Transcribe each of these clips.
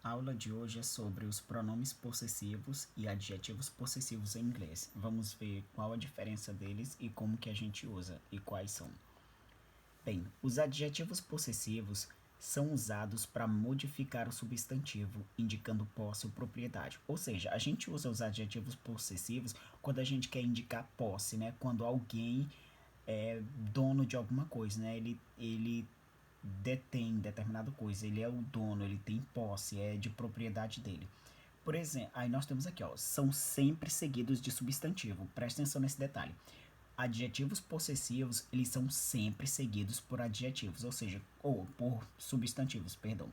aula de hoje é sobre os pronomes possessivos e adjetivos possessivos em inglês. Vamos ver qual a diferença deles e como que a gente usa e quais são. Bem, os adjetivos possessivos são usados para modificar o substantivo, indicando posse ou propriedade. Ou seja, a gente usa os adjetivos possessivos quando a gente quer indicar posse, né? Quando alguém é dono de alguma coisa, né? Ele detém determinada coisa, ele é o dono, ele tem posse, é de propriedade dele. Por exemplo, aí nós temos aqui, ó, são sempre seguidos de substantivo. Presta atenção nesse detalhe. Adjetivos possessivos, eles são sempre seguidos por adjetivos, ou seja, ou por substantivos, perdão.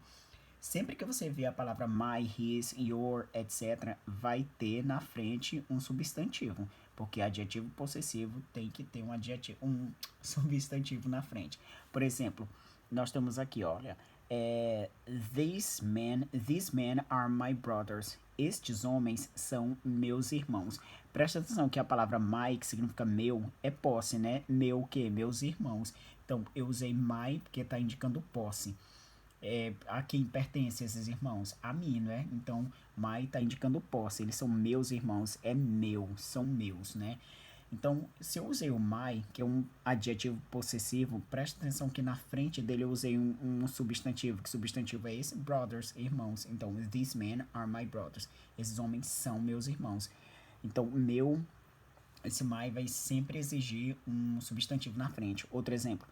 Sempre que você vê a palavra my, his, your, etc., vai ter na frente um substantivo, porque adjetivo possessivo tem que ter um substantivo na frente. Por exemplo, nós temos aqui, olha, these men are my brothers. Estes homens são meus irmãos. Presta atenção que a palavra my, que significa meu, é posse, né? Meu o quê? Meus irmãos. Então, eu usei my porque está indicando posse. A quem pertence esses irmãos? A mim, né? Então, my está indicando posse. Eles são meus irmãos. É meu, são meus, né? Então, se eu usei o my, que é um adjetivo possessivo, presta atenção que na frente dele eu usei um substantivo. Que substantivo é esse? Brothers, irmãos. Então, these men are my brothers. Esses homens são meus irmãos. Então, esse my vai sempre exigir um substantivo na frente. Outro exemplo.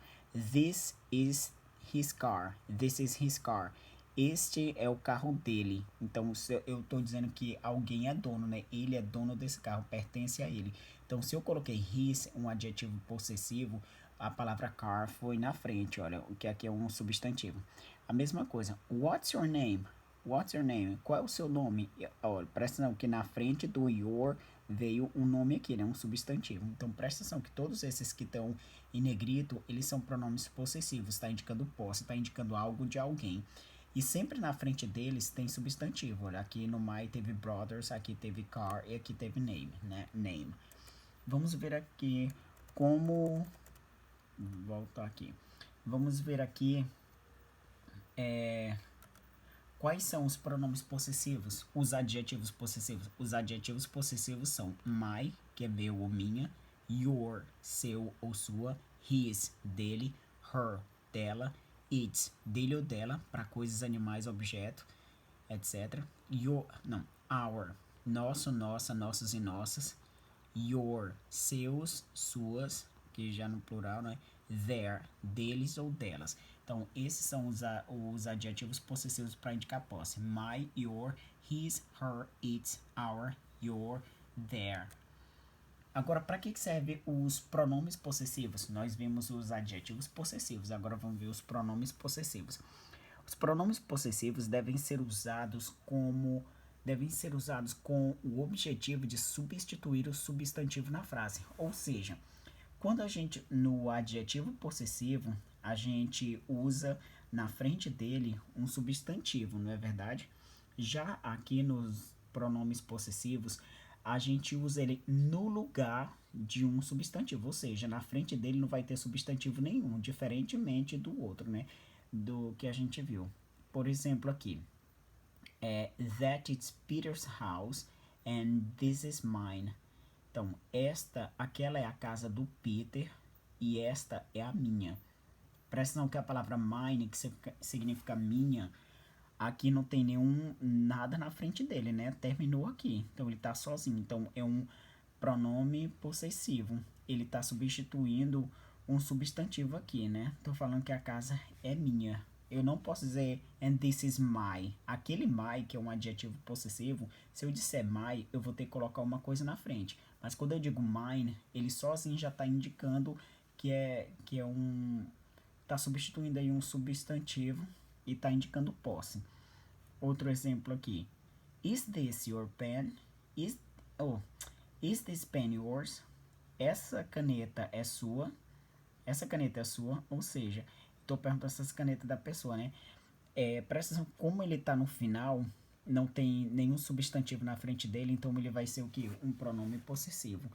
This is his car. This is his car. Este é o carro dele. Então, se eu estou dizendo que alguém é dono, né? Ele é dono desse carro, pertence a ele. Então, se eu coloquei his, um adjetivo possessivo, a palavra car foi na frente, olha, o que aqui é um substantivo. A mesma coisa. What's your name? What's your name? Qual é o seu nome? Olha, presta atenção que na frente do your veio um nome aqui, né? Um substantivo. Então, presta atenção que todos esses que estão em negrito, eles são pronomes possessivos, está indicando posse, está indicando algo de alguém. E sempre na frente deles tem substantivo. Olha, aqui no my teve brothers, aqui teve car e aqui teve name, né? Name. Vamos ver aqui como... Voltar aqui. Vamos ver aqui quais são os pronomes possessivos, os adjetivos possessivos. Os adjetivos possessivos são my, que é meu ou minha, your, seu ou sua, his, dele, her, dela, its, dele ou dela, para coisas, animais, objeto, etc. Our, nosso, nossa, nossos e nossas. Your, seus, suas, que já no plural, né? Their, deles ou delas. Então, esses são os adjetivos possessivos para indicar posse. My, your, his, her, its, our, your, their. Agora, para que servem os pronomes possessivos? Nós vimos os adjetivos possessivos, agora vamos ver os pronomes possessivos. Os pronomes possessivos devem ser usados com o objetivo de substituir o substantivo na frase. Ou seja, quando a gente, no adjetivo possessivo, a gente usa na frente dele um substantivo, não é verdade? Já aqui nos pronomes possessivos, a gente usa ele no lugar de um substantivo, ou seja, na frente dele não vai ter substantivo nenhum, diferentemente do outro, né? Do que a gente viu. Por exemplo, aqui, that it's Peter's house and this is mine. Então, aquela é a casa do Peter e esta é a minha. Presta atenção que a palavra mine, que significa minha, aqui não tem nada na frente dele, né? Terminou aqui. Então, ele está sozinho. Então, é um pronome possessivo. Ele está substituindo um substantivo aqui, né? Tô falando que a casa é minha. Eu não posso dizer and this is my. Aquele my, que é um adjetivo possessivo, se eu disser my, eu vou ter que colocar uma coisa na frente. Mas quando eu digo mine, ele sozinho já está indicando que é um... Está substituindo aí um substantivo e está indicando posse. Outro exemplo aqui. Is this your pen? Is this pen yours? Essa caneta é sua? Essa caneta é sua? Ou seja, estou perguntando se essa caneta é da pessoa, né? Presta atenção, como ele está no final, não tem nenhum substantivo na frente dele, então ele vai ser o quê? Um pronome possessivo.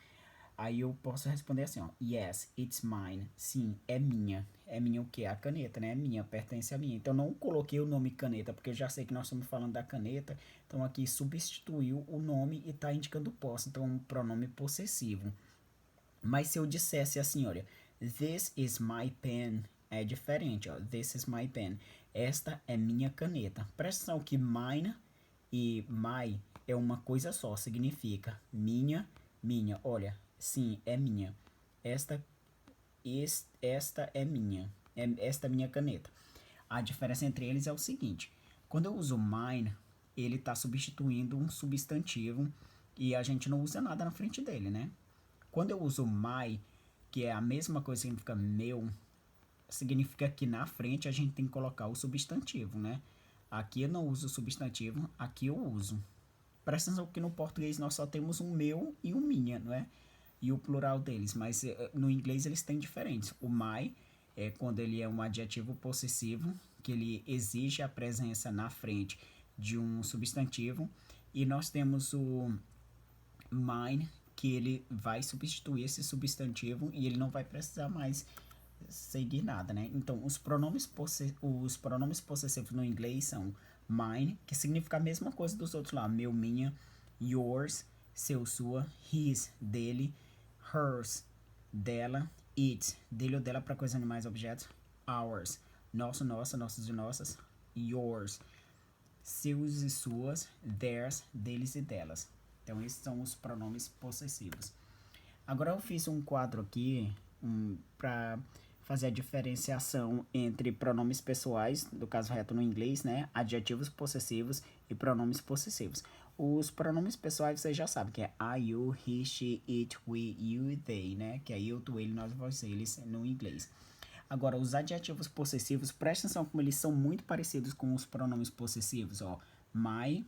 Aí eu posso responder assim, ó. Yes, it's mine. Sim, é minha. É minha o quê? A caneta, né? É minha, pertence a mim. Então não coloquei o nome caneta, porque eu já sei que nós estamos falando da caneta. Então aqui substituiu o nome e tá indicando posse. Então um pronome possessivo. Mas se eu dissesse assim, olha, this is my pen, é diferente, ó. This is my pen. Esta é minha caneta. Presta atenção que mine e my é uma coisa só, significa minha, minha. Olha, sim, é minha. Esta, esta é minha. Esta é minha caneta. A diferença entre eles é o seguinte: quando eu uso mine, ele está substituindo um substantivo e a gente não usa nada na frente dele, né? Quando eu uso my, que é a mesma coisa que significa meu, significa que na frente a gente tem que colocar o substantivo, né? Aqui eu não uso o substantivo, aqui eu uso. Presta atenção que no português nós só temos um meu e um minha, não é? E o plural deles, mas no inglês eles têm diferentes. O my é quando ele é um adjetivo possessivo, que ele exige a presença na frente de um substantivo. E nós temos o mine, que ele vai substituir esse substantivo e ele não vai precisar mais seguir nada, né? Então, os pronomes possessivos no inglês são mine, que significa a mesma coisa dos outros lá, meu, minha, yours, seu, sua, his, dele, hers, dela, it, dele ou dela para coisas, animais, objetos, ours, nosso, nossa, nossos e nossas, yours, seus e suas, theirs, deles e delas. Então, esses são os pronomes possessivos. Agora eu fiz um quadro aqui para fazer a diferenciação entre pronomes pessoais, do caso reto no inglês, né? Adjetivos possessivos e pronomes possessivos. Os pronomes pessoais vocês já sabem que é I, you, he, she, it, we, you e they, né? Que é eu, tu, ele, nós, vós, eles no inglês. Agora, os adjetivos possessivos, presta atenção como eles são muito parecidos com os pronomes possessivos, ó. My,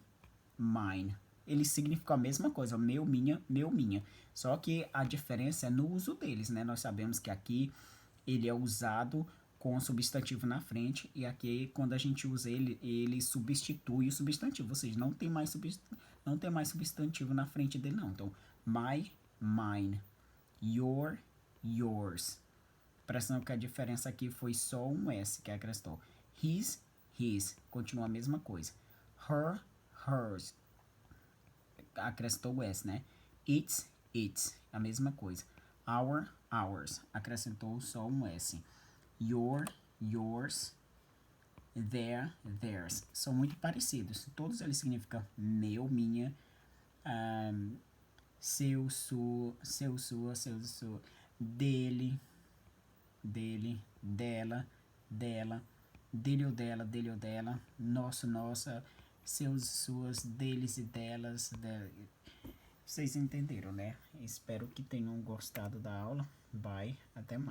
mine. Eles significam a mesma coisa, meu, minha, meu, minha. Só que a diferença é no uso deles, né? Nós sabemos que aqui ele é usado com o substantivo na frente e aqui quando a gente usa ele, ele substitui o substantivo, ou seja, não tem mais substantivo na frente dele não. Então, my, mine, your, yours. Presta atenção que a diferença aqui foi só um S que acrescentou. His, his, continua a mesma coisa. Her, hers, acrescentou o S, né? It's, its, a mesma coisa. Our, ours, acrescentou só um S. Your, yours, their, theirs. São muito parecidos. Todos eles significam meu, minha, seu, sua, dele, dele, dela, dela, dele ou dela, nosso, nossa, seus, suas, deles e delas. Vocês entenderam, né? Espero que tenham gostado da aula. Bye, até mais.